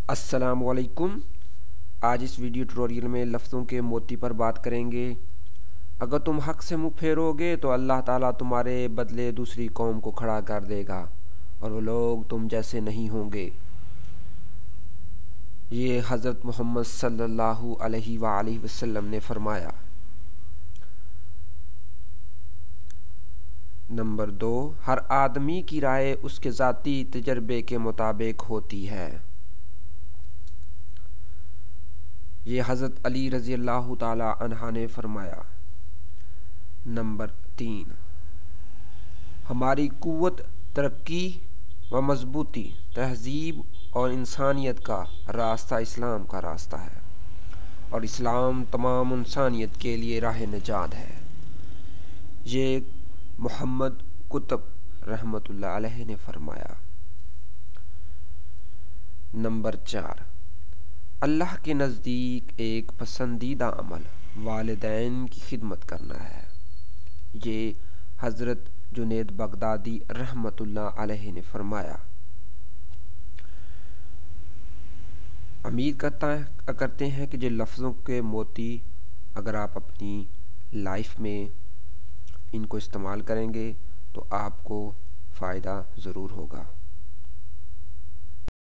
अस्सलाम वालेकुम। आज इस वीडियो ट्यूटोरियल में लफ्ज़ों के मोती पर बात करेंगे। अगर तुम हक़ से मुँह फेरोगे तो अल्लाह ताला तुम्हारे बदले दूसरी कौम को खड़ा कर देगा और वो लोग तुम जैसे नहीं होंगे। ये हज़रत मोहम्मद सल्लल्लाहु अलैहि वसल्लम ने फरमाया। नंबर 2, हर आदमी की राय उसके ज़ाती तजर्बे के मुताबिक होती है। ये हज़रत अली रज़ी अल्लाह ताला अन्हा ने फरमाया। नंबर 3, हमारी क़ुव्वत, तरक्की व मज़बूती, तहज़ीब और इंसानियत का रास्ता इस्लाम का रास्ता है और इस्लाम तमाम इंसानियत के लिए राह निजात है। ये मोहम्मद कुतुब रहमतुल्लाह अलैहि ने फरमाया। नंबर 4, अल्लाह के नज़दीक एक पसंदीदा अमल वालिदैन की खिदमत करना है। ये हज़रत जुनैद बगदादी रहमतुल्लाह अलैहि ने फरमाया। उम्मीद करते हैं कि जो लफ्ज़ों के मोती अगर आप अपनी लाइफ में इनको इस्तेमाल करेंगे तो आपको फ़ायदा ज़रूर होगा।